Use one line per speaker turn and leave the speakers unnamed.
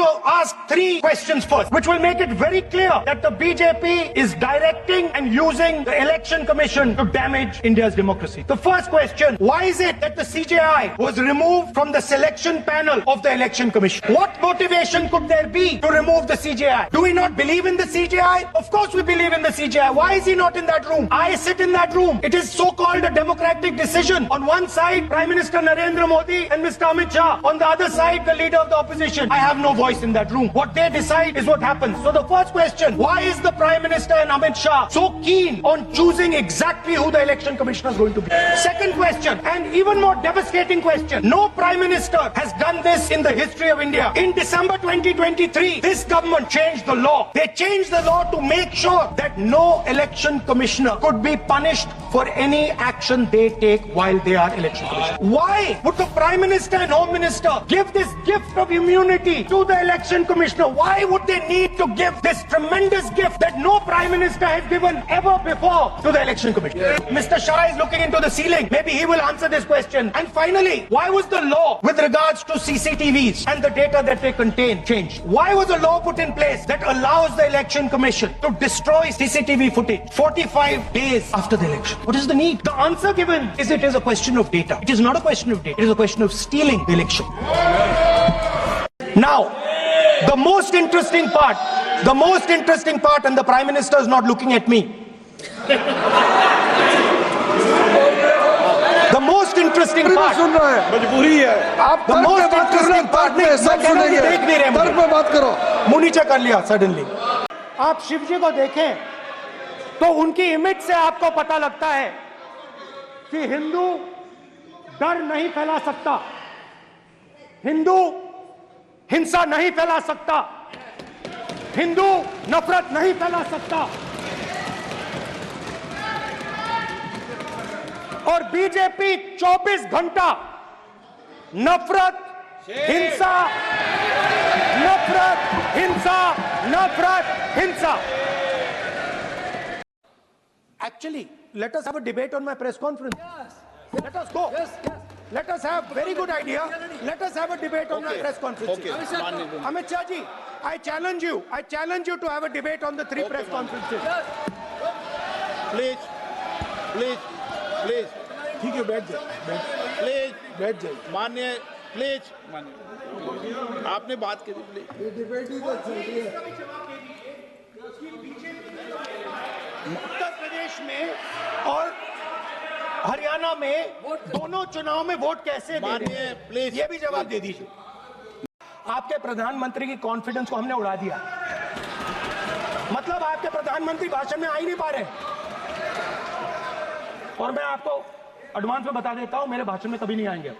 to ask 3 questions first, which will make it very clear that the BJP is directing and using the Election Commission to damage India's democracy. The first question, why is it that the CJI was removed from the selection panel of the Election Commission? What motivation could there be to remove the CJI? Do we not believe in the CJI? Of course we believe in the CJI. Why is he not in that room? I sit in that room. It is so-called a democratic decision. On one side, Prime Minister Narendra Modi and Mr. Amit Shah. On the other side, the leader of the opposition. I have no voice in that room. What they decide is what happens. So the first question, why is the Prime Minister and Amit Shah so keen on choosing exactly who the Election Commissioner is going to be? Second question, and even more devastating question, no Prime Minister has done this in the history of India. In December 2023, this government changed the law. They changed the law to make sure that no Election Commissioner could be punished for any action they take while they are Election Commissioner. Why would the Prime Minister and Home Minister give this gift of immunity to the Election Commissioner? Why would they need to give this tremendous gift that no Prime Minister has given ever before to the Election Commissioner? Mr. Shah is looking into the ceiling. Maybe he will answer this question. And finally, why was the law with regards to CCTVs and the data that they contain changed? Why was a law put in place that allows the Election Commission to destroy CCTV footage 45 days after the election? What is the need? The answer given is it is a question of data. It is not a question of data. It is a question of stealing the election. Now, the most interesting part, and the Prime Minister is not looking at me. The most interesting part, the most interesting part, देख नहीं रहे मुझे, मुंह नीचे कर लिया suddenly. आप शिव जी को देखें तो उनकी इमेज से आपको पता लगता है कि हिंदू डर नहीं फैला सकता, हिंदू हिंसा नहीं फैला सकता, हिंदू नफरत नहीं फैला सकता. और बीजेपी 24 घंटा नफरत, हिंसा, नफरत, हिंसा, नफरत, हिंसा. Actually, let us have a debate on my press conference. Yes. Let us go. Yes. Let us have very good idea. Let us have a debate on my press conference.
Okay.
Amit Shah ji, I challenge you to have a debate on the 3 press conferences.
Yes. Please.
ठीक है, बैठ जाओ.
Please माननीय, please आपने बात की थी. Please
Uttar Pradesh में और हरियाणा में दोनों चुनाव में वोट कैसे दे रहे हैं?
प्लीज
ये भी जवाब दे दीजिए. आपके प्रधानमंत्री की कॉन्फिडेंस को हमने उड़ा दिया. मतलब आपके प्रधानमंत्री भाषण में आ ही नहीं पा रहे. और मैं आपको एडवांस में बता देता हूं, मेरे भाषण में कभी नहीं आएंगे.